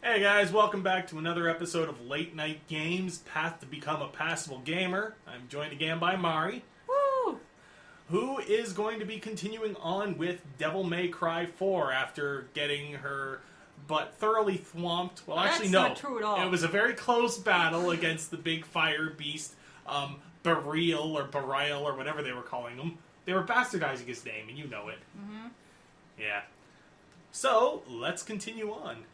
Hey guys, welcome back to another episode of Late Night Games, Path to Become a Passable Gamer. I'm joined again by Mari. Woo! Who is going to be continuing on with Devil May Cry 4 after getting her butt thoroughly thwomped. Well, actually, no. That's not true at all. It was a very close battle against the big fire beast, Burial or Burial or whatever they were calling him. They were bastardizing his name, and you know it. Mm-hmm. Yeah. So, let's continue on.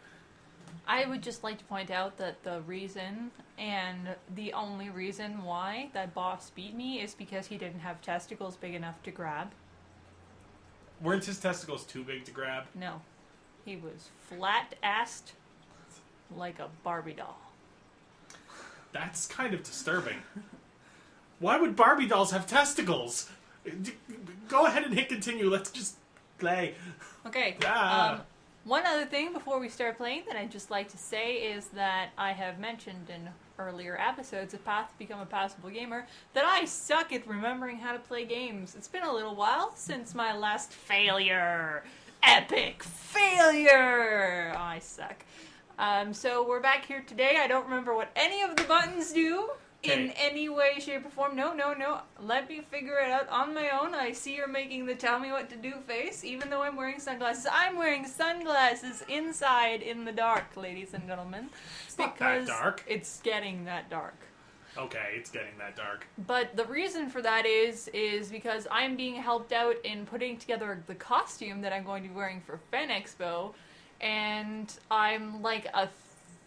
I would just like to point out that the reason, and the only reason why that boss beat me is because he didn't have testicles big enough to grab. Weren't his testicles too big to grab? No. He was flat-assed like a Barbie doll. That's kind of disturbing. Why would Barbie dolls have testicles? Go ahead and hit continue. Let's just play. Okay. One other thing before we start playing that I'd just like to say is that I have mentioned in earlier episodes of Path to Become a Passable Gamer that I suck at remembering how to play games. It's been a little while since my last failure. Epic failure! Oh, I suck. So we're back here today. I don't remember what any of the buttons do. In any way, shape, or form. No. Let me figure it out on my own. I see you're making the tell me what to do face, even though I'm wearing sunglasses. I'm wearing sunglasses inside in the dark, ladies and gentlemen. It's not that dark. It's getting that dark. Okay, it's getting that dark. But the reason for that is because I'm being helped out in putting together the costume that I'm going to be wearing for Fan Expo, and I'm like a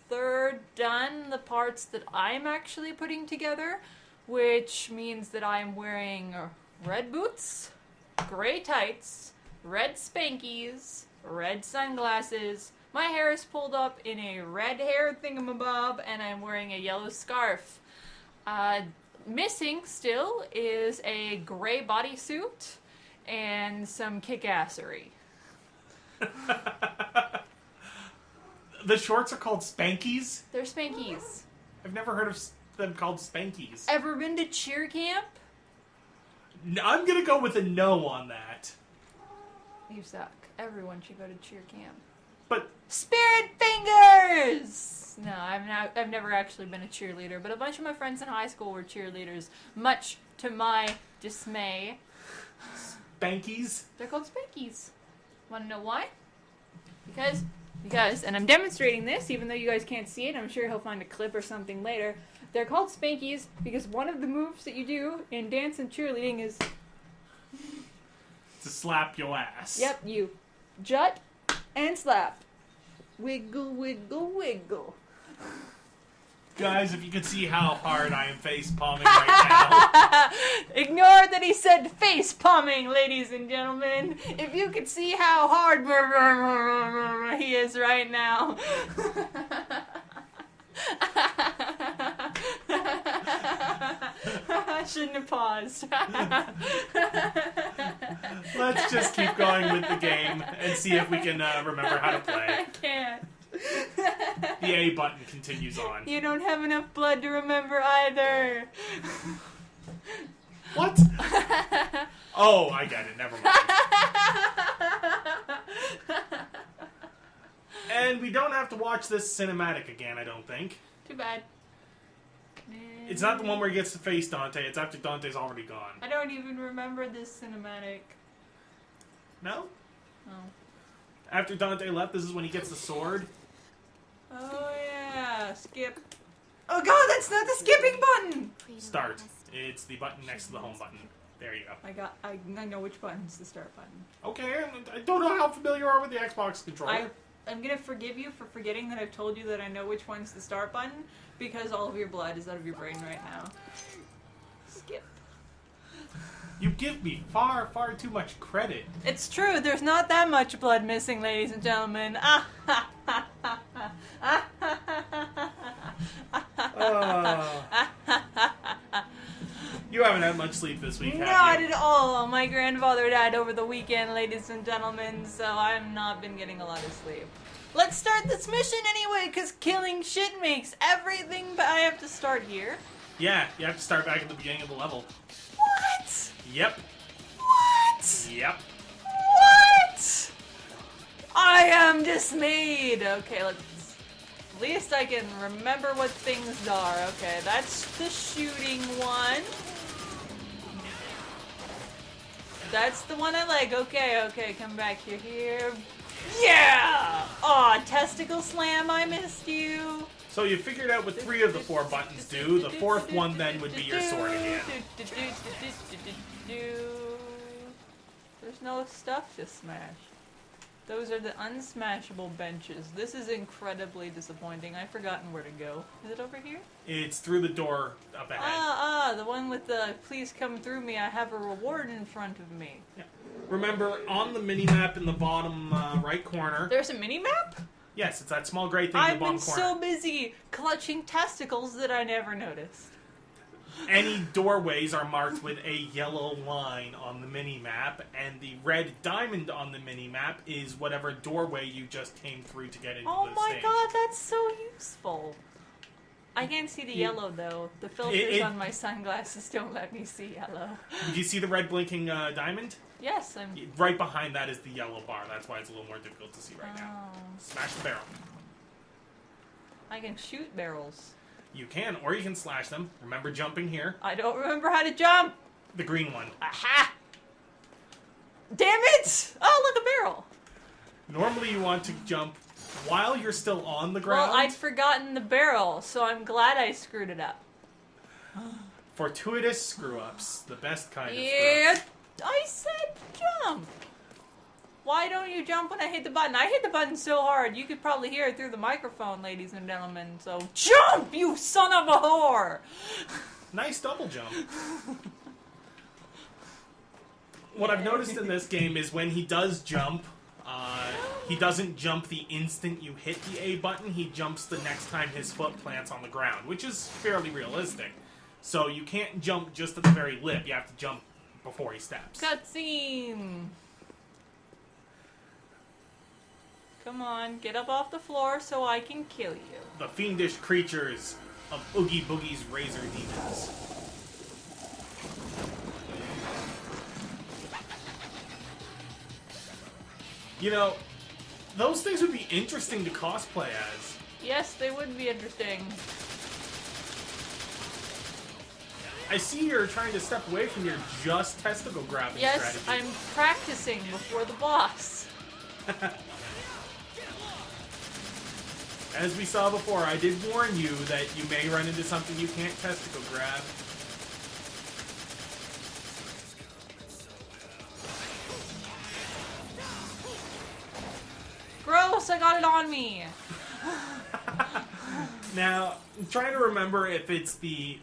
third done the parts that I'm actually putting together, which means that I'm wearing red boots, gray tights, red spankies, red sunglasses, my hair is pulled up in a red hair thingamabob, and I'm wearing a yellow scarf. Missing still is a gray bodysuit and some kick-assery. The shorts are called Spankies? They're Spankies. I've never heard of them called Spankies. Ever been to cheer camp? I'm gonna go with a no on that. You suck. Everyone should go to cheer camp. But Spirit Fingers! No, I've never actually been a cheerleader, but a bunch of my friends in high school were cheerleaders, much to my dismay. Spankies? They're called Spankies. Want to know why? Because, and I'm demonstrating this, even though you guys can't see it, I'm sure he'll find a clip or something later. They're called Spankies because one of the moves that you do in dance and cheerleading is... to slap your ass. Yep, you jut and slap. Wiggle, wiggle, wiggle. Guys, if you could see how hard I am face palming right now. Ignore that he said face palming, ladies and gentlemen. If you could see how hard he is right now. I shouldn't have paused. Let's just keep going with the game and see if we can remember how to play. I can't. The A button continues on. You don't have enough blood to remember either. What? Oh, I get it. Never mind. And we don't have to watch this cinematic again, I don't think. Too bad. It's not the one where he gets to face Dante. It's after Dante's already gone. I don't even remember this cinematic. No? Oh. After Dante left, this is when he gets the sword. Oh yeah, skip. Oh god, that's not the skipping button! Start. It's the button next to the home button. There you go. I know which button's the start button. Okay, I don't know how familiar you are with the Xbox controller. I'm gonna forgive you for forgetting that I've told you that I know which one's the start button, because all of your blood is out of your brain right now. Skip. You give me far, far too much credit. It's true, there's not that much blood missing, ladies and gentlemen. You haven't had much sleep this week, have you? Not at all. My grandfather died over the weekend, ladies and gentlemen, so I've not been getting a lot of sleep. Let's start this mission anyway, because killing shit makes everything, but I have to start here. Yeah, you have to start back at the beginning of the level. What? Yep. What? Yep. What? I am dismayed. Okay, let's... At least I can remember what things are. Okay, that's the shooting one. That's the one I like. Okay, come back. You're here. Yeah! Aw, testicle slam, I missed you. So you figured out what 3 of the 4 buttons do. The 4th one then would be your sword again. There's no stuff to smash. Those are the unsmashable benches. This is incredibly disappointing. I've forgotten where to go. Is it over here? It's through the door up ahead. The one with the please come through me, I have a reward in front of me. Yeah. Remember, on the mini-map in the bottom right corner... There's a mini-map? Yes, it's that small gray thing in the bottom corner. I've been so busy clutching testicles that I never noticed. Any doorways are marked with a yellow line on the mini-map, and the red diamond on the mini-map is whatever doorway you just came through to get into the stage. Oh my god, that's so useful. I can't see the yellow, though. The filters on my sunglasses don't let me see yellow. Did you see the red blinking diamond? Yes, Right behind that is the yellow bar. That's why it's a little more difficult to see right now. Smash the barrel. I can shoot barrels. You can, or you can slash them. Remember jumping here. I don't remember how to jump. The green one. Aha! Damn it! Oh, look, a barrel. Normally you want to jump while you're still on the ground. Well, I'd forgotten the barrel, so I'm glad I screwed it up. Fortuitous screw-ups. The best kind of Yeah, screw-ups. I said jump. Why don't you jump when I hit the button? I hit the button so hard, you could probably hear it through the microphone, ladies and gentlemen. So, jump, you son of a whore! Nice double jump. What I've noticed in this game is when he does jump, he doesn't jump the instant you hit the A button. He jumps the next time his foot plants on the ground, which is fairly realistic. So you can't jump just at the very lip. You have to jump before he steps. Cutscene! Come on, get up off the floor so I can kill you. The fiendish creatures of Oogie Boogie's razor demons. You know, those things would be interesting to cosplay as. Yes, they would be interesting. I see you're trying to step away from your just testicle grabbing Yes, strategy. I'm practicing before the boss. As we saw before, I did warn you that you may run into something you can't testicle grab. Gross, I got it on me. Now, I'm trying to remember if it's the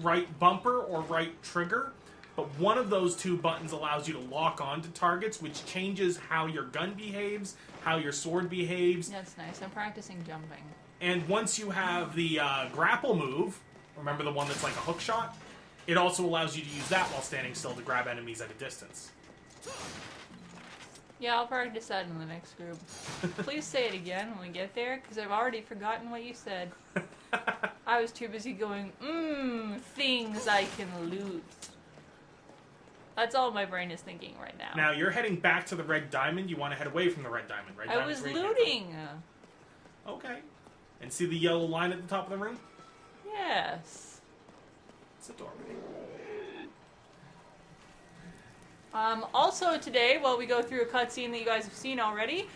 right bumper or right trigger, but one of those two buttons allows you to lock onto targets, which changes how your gun behaves, how your sword behaves. That's nice. I'm practicing jumping. And once you have the grapple move, remember the one that's like a hook shot? It also allows you to use that while standing still to grab enemies at a distance. Yeah, I'll practice that in the next group. Please say it again when we get there, because I've already forgotten what you said. I was too busy going, things I can loot. That's all my brain is thinking right now. Now, you're heading back to the red diamond. You want to head away from the red diamond, right? I was looting. Okay. And see the yellow line at the top of the room? Yes. It's a doorway. Also today, while we go through a cutscene that you guys have seen already,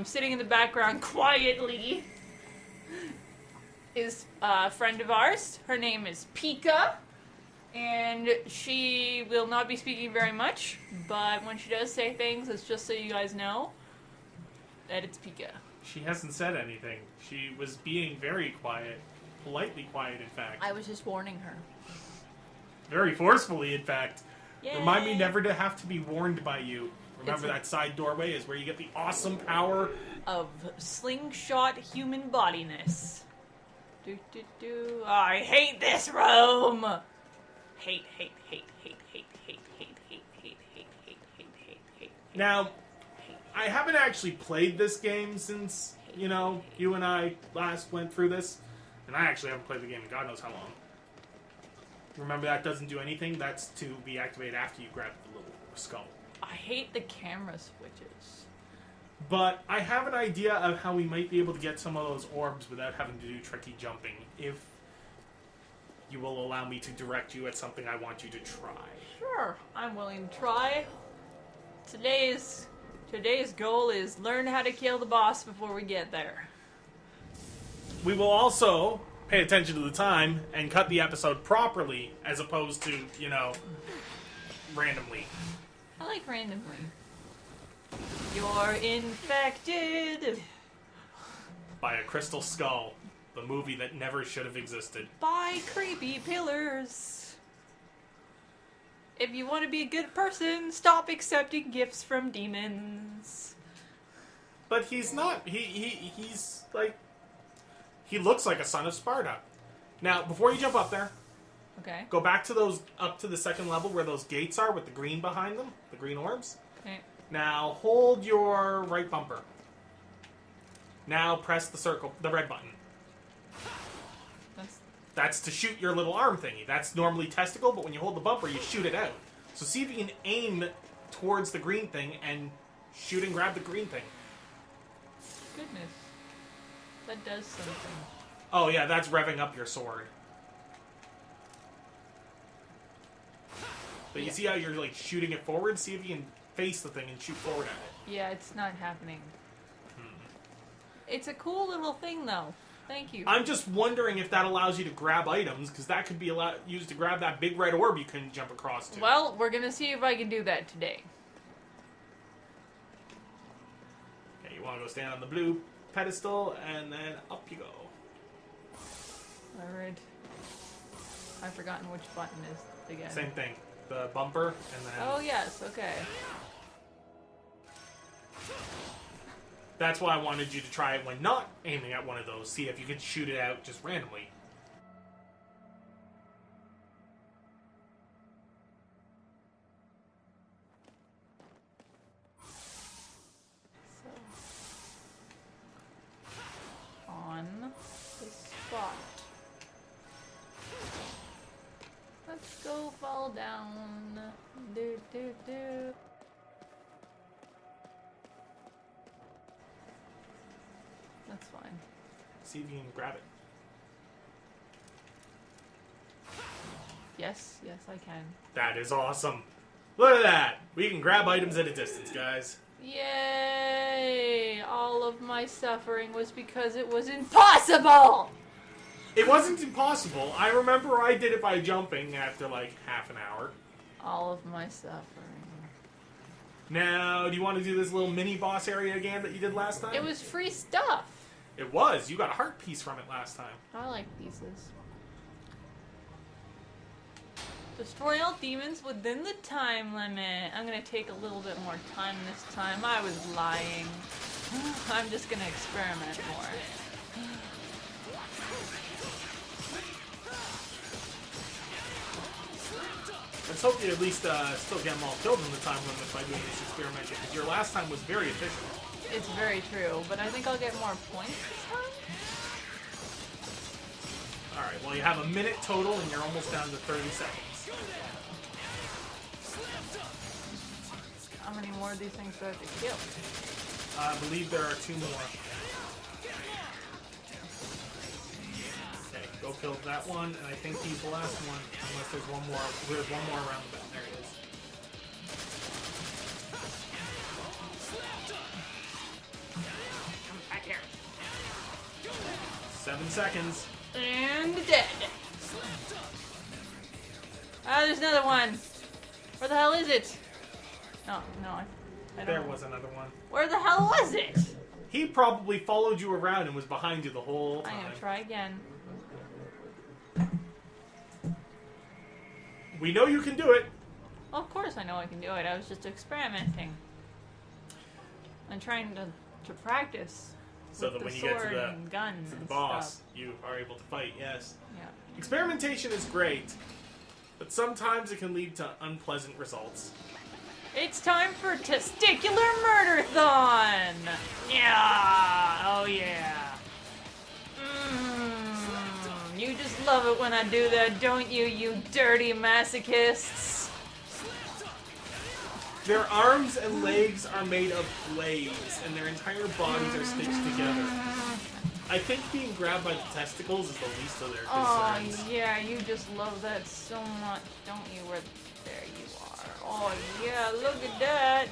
sitting in the background quietly is a friend of ours. Her name is Pika, and she will not be speaking very much, but when she does say things, it's just so you guys know that it's Pika. She hasn't said anything. She was being very quiet. Politely quiet, in fact. I was just warning her. Very forcefully, in fact. Yay. Remind me never to have to be warned by you. Remember that side doorway is where you get the awesome power of slingshot human bodiness. Do do do. I hate this room. Hate, hate, hate, hate, hate, hate, hate, hate, hate, hate, hate, hate, hate, hate. Now, I haven't actually played this game since, you know, you and I last went through this. And I actually haven't played the game in God knows how long. Remember, that doesn't do anything. That's to be activated after you grab the little skull. I hate the camera switches. But I have an idea of how we might be able to get some of those orbs without having to do tricky jumping, if you will allow me to direct you at something I want you to try. Sure, I'm willing to try. Today's goal is learn how to kill the boss before we get there. We will also pay attention to the time and cut the episode properly, as opposed to, randomly. I like randomly. You're infected By a crystal skull, the movie that never should have existed. by creepy pillars. If you want to be a good person, stop accepting gifts from demons. But he's not. He's like. He looks like a son of Sparta. Now, before you jump up there, Okay. go back to those, up to the second level where those gates are with the green behind them, the green orbs. Okay. Now, hold your right bumper. Now, press the red button. That's to shoot your little arm thingy. That's normally testicle, but when you hold the bumper, you shoot it out. So see if you can aim towards the green thing and shoot and grab the green thing. Goodness. That does something. Oh yeah, that's revving up your sword. But you see how you're like shooting it forward? See if you can face the thing and shoot forward at it. Yeah, it's not happening. It's a cool little thing, though. Thank you. I'm just wondering if that allows you to grab items, because that could be used to grab that big red orb you couldn't jump across to. Well, we're gonna see if I can do that today. Okay, you want to go stand on the blue pedestal, and then up you go. Alright. I've forgotten which button is again. Same thing. The bumper, and then... Oh, yes, okay. That's why I wanted you to try it when not aiming at one of those. See if you could shoot it out just randomly. So, on the spot. Let's go fall down. Do, do, do. That's fine. See if you can grab it. Yes, yes, I can. That is awesome. Look at that. We can grab items at a distance, guys. Yay! All of my suffering was because it was impossible! It wasn't impossible. I remember I did it by jumping after like half an hour. All of my suffering. Now, do you want to do this little mini boss area again that you did last time? It was free stuff! It was. You got a heart piece from it last time. I like pieces. Destroy all demons within the time limit. I'm gonna take a little bit more time this time. I was lying. I'm just gonna experiment more. Let's hope you at least still get them all killed in the time limit by doing this experimentation, because your last time was very efficient. It's very true, but I think I'll get more points this time. Alright, well you have a minute total and you're almost down to 30 seconds. How many more of these things do I have to kill? I believe there are 2 more. Okay, go kill that one, and I think he's the last one, unless there's one more. There's one more around the back. There it is. Back here. 7 seconds. And dead. Ah, there's another one. Where the hell is it? Oh, no, I don't There know. was another one. Where the hell was it? He probably followed you around and was behind you the whole I'm time. gonna try again. We know you can do it. Well, of course I know I can do it. I was just experimenting. I'm trying to practice. So with that the when you get to sword the, and guns and boss, stuff. you are able to fight, yes. Yeah. Experimentation is great, but sometimes it can lead to unpleasant results. It's time for Testicular Murder-thon! Yeah! Oh yeah! You just love it when I do that, don't you, you dirty masochists? Their arms and legs are made of blades, and their entire bodies are stitched together. I think being grabbed by the testicles is the least of their concerns. Oh, yeah, you just love that so much, don't you? There you are. Oh, yeah, look at that.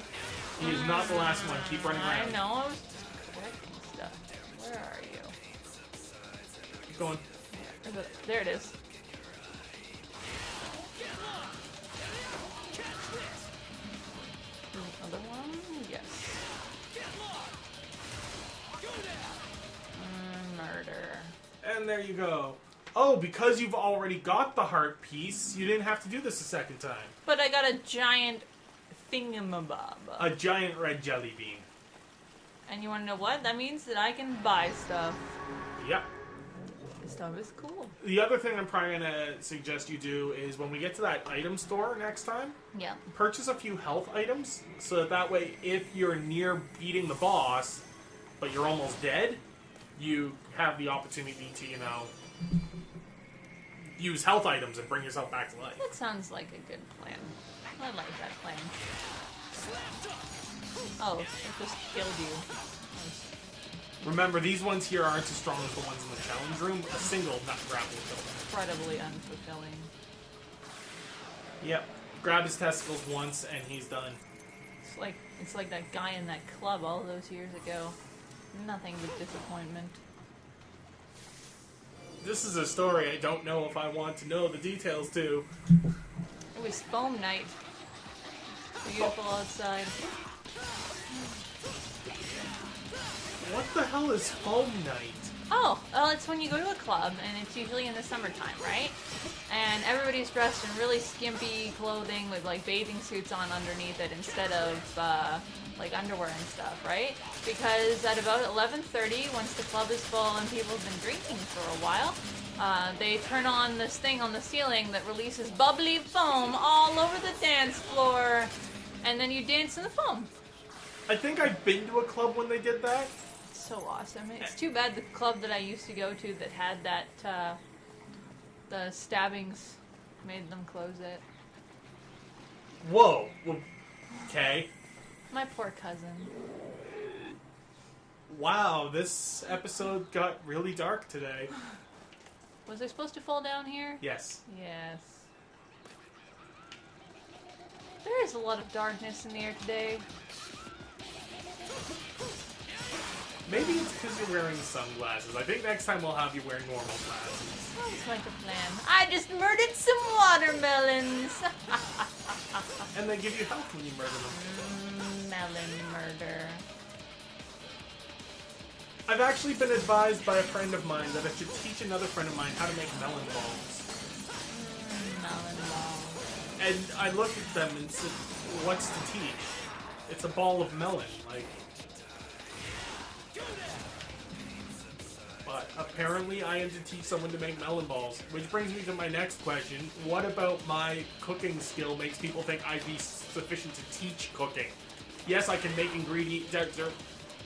He is not the last one. Keep running I around. know, I was just correcting stuff. Where are you? Keep going. There it is. Another one? Yes. Murder. And there you go. Oh, because you've already got the heart piece, you didn't have to do this a second time. But I got a giant thingamabob. A giant red jelly bean. And you want to know what? That means that I can buy stuff. Yep. This stuff is cool. The other thing I'm probably going to suggest you do is when we get to that item store next time, Yeah. purchase a few health items so that way if you're near beating the boss, but you're almost dead, you have the opportunity to, use health items and bring yourself back to life. That sounds like a good plan. I like that plan. Oh, it just killed you. Remember, these ones here aren't as strong as the ones in the challenge room. A single nut grab will kill them. Incredibly unfulfilling. Yep. Grab his testicles once and he's done. It's like that guy in that club all those years ago. Nothing but disappointment. This is a story I don't know if I want to know the details to. It was foam night. Beautiful outside. What the hell is foam night? Oh, well, it's when you go to a club, and it's usually in the summertime, right? And everybody's dressed in really skimpy clothing with, like, bathing suits on underneath it instead of, like, underwear and stuff, right? Because at about 11:30, once the club is full and people have been drinking for a while, they turn on this thing on the ceiling that releases bubbly foam all over the dance floor, and then you dance in the foam. I think I've been to a club when they did that. So awesome. It's too bad the club that I used to go to that had that, the stabbings made them close it. Whoa. Okay. My poor cousin. Wow, this episode got really dark today. Was I supposed to fall down here? Yes. Yes. There is a lot of darkness in the air today. Maybe it's because you're wearing sunglasses. I think next time we'll have you wear normal glasses. Sounds like a plan. I just murdered some watermelons! And they give you health when you murder them. Melon murder. I've actually been advised by a friend of mine that I should teach another friend of mine how to make melon balls. Melon balls. And I looked at them and said, what's to teach? It's a ball of melon, like... But apparently I am to teach someone to make melon balls. Which brings me to my next question. What about my cooking skill makes people think I'd be sufficient to teach cooking? Yes, I can make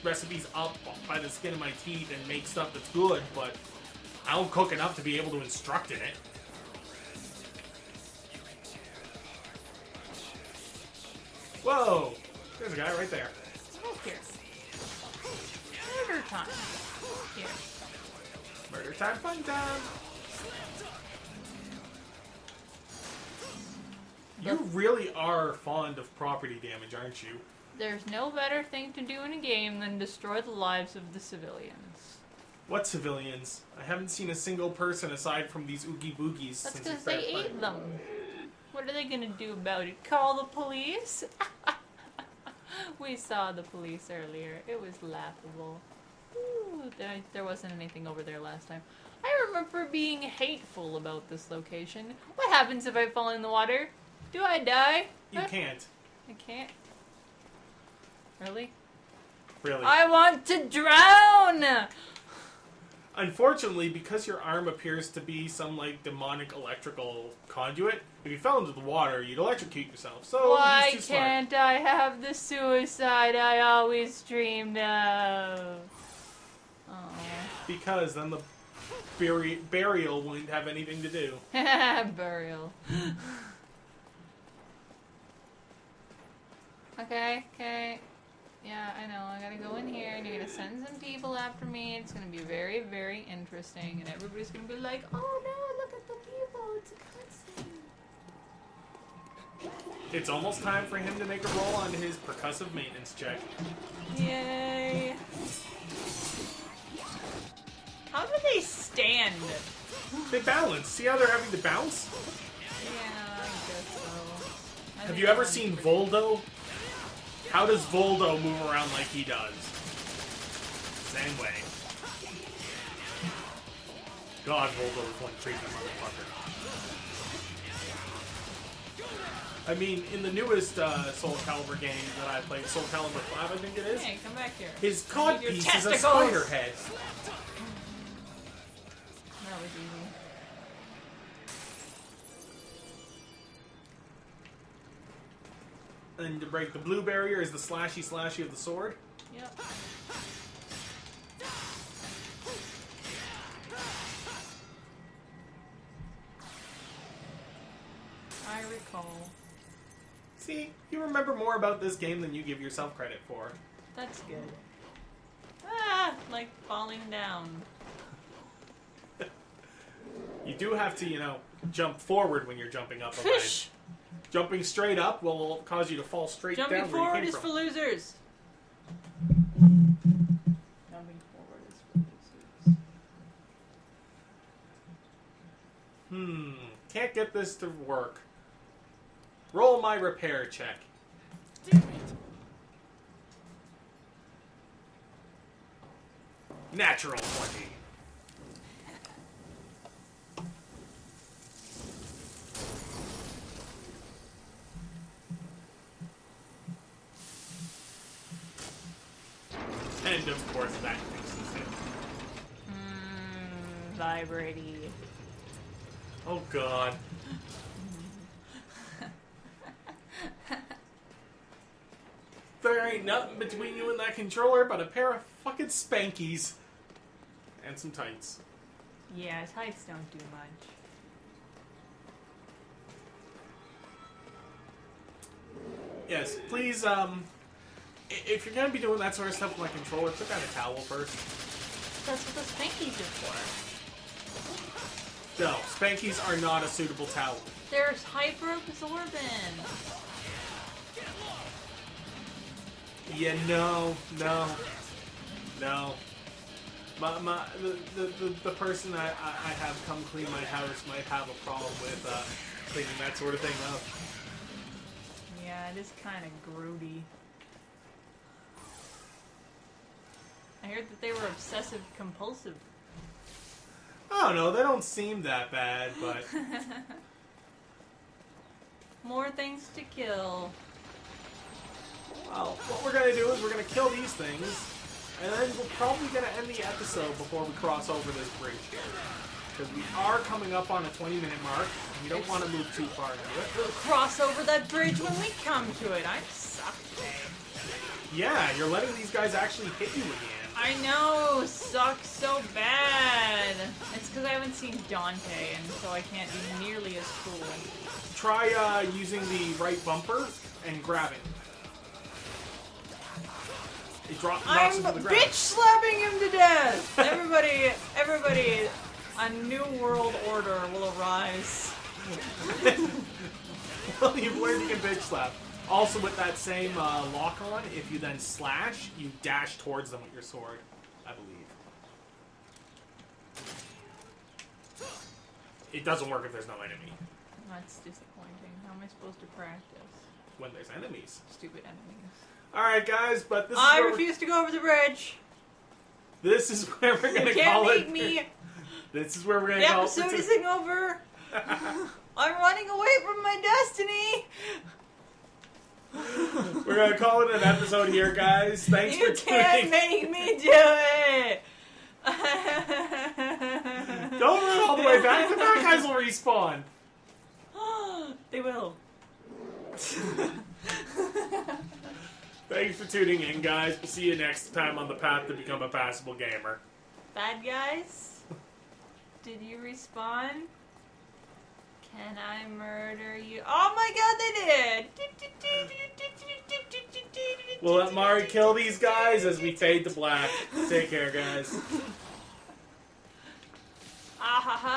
recipes up by the skin of my teeth and make stuff that's good, but I don't cook enough to be able to instruct in it. Whoa! There's a guy right there. Oh, here. Murder time. Here. Murder time, fun time! You really are fond of property damage, aren't you? There's no better thing to do in a game than destroy the lives of the civilians. What civilians? I haven't seen a single person aside from these Oogie Boogies That's since we because they started ate playing. them. What are they gonna do about it? Call the police? We saw the police earlier. It was laughable. Ooh, there wasn't anything over there last time. I remember being hateful about this location. What happens if I fall in the water? Do I die? You can't. I can't. Really? Really. I want to drown! Unfortunately, because your arm appears to be some, like, demonic electrical conduit, if you fell into the water, you'd electrocute yourself. So, Why he's too smart. can't I have the suicide I always dreamed of? Oh. Because then the burial wouldn't have anything to do. Burial. Okay, okay. Yeah, I know. I gotta go in here, and you're gonna send some people after me. It's gonna be very, very interesting, and everybody's gonna be like, "Oh no, look at the people! It's a cutscene." It's almost time for him to make a roll on his percussive maintenance check. Yay! How do they stand? They balance. See how they're having to bounce? Yeah, I guess so. Have you ever seen Voldo? How does Voldo move around like he does? Same way. God, Voldo is one creepy motherfucker. I mean, in the newest Soul Calibur game that I played, Soul Calibur 5, I think it is. Hey, come back here. His I need your codpiece is a testicles. spider head. That was easy. And to break the blue barrier is the slashy of the sword. Yep. I recall. See, you remember more about this game than you give yourself credit for. That's good. Ah, like falling down. You do have to, you know, jump forward when you're jumping up. Fish! Jumping straight up will cause you to fall straight Jumping down where forward you is came for from. losers. Jumping forward is for losers. Can't get this to work. Roll my repair check. Damn it. Natural 20. And of course that fixes it. Vibrating. Oh god. There ain't nothing between you and that controller but a pair of fucking spankies. And some tights. Yeah, tights don't do much. Yes, please, if you're gonna be doing that sort of stuff with my controller, put down a towel first. That's what the spankies are for. No, spankies are not a suitable towel. There's hyper-absorbent. Yeah, no. The person I have come clean my house might have a problem with cleaning that sort of thing up. Yeah, it is kind of grody. I heard that they were obsessive-compulsive. Oh no, they don't seem that bad, but More things to kill. well, what we're gonna do is we're gonna kill these things, and then we're probably gonna end the episode before we cross over this bridge here. Because we are coming up on a 20-minute mark, and we don't want to move too far into it. We'll cross over that bridge when we come to it. I suck today. Yeah, you're letting these guys actually hit you again. I know, sucks so bad. It's because I haven't seen Dante, and so I can't be nearly as cool. Try using the right bumper and grabbing. It knocks I'm him to the ground. bitch slapping him to death. Everybody, a new world order will arise. Well, you've learned you can bitch slap. Also, with that same lock on, if you then slash, you dash towards them with your sword, I believe. It doesn't work if there's no enemy. That's disappointing. How am I supposed to practice? When there's enemies. Stupid enemies. Alright, guys, but this is I where refuse to go over the bridge. this is where we're gonna You can't call beat it. me. This is where we're gonna The call episode it. isn't over. I'm running away from my destiny. We're gonna call it an episode here, guys. Thanks You for can't tuning. make me do it. Don't run all the way back. The bad guys will respawn. They will. Thanks for tuning in, guys. We'll see you next time on the path to become a passable gamer. Bad guys? Did you respawn? Can I murder you? Oh my god, they did! We'll let Mari kill these guys as we fade to black. Take care, guys. Ah ha ha.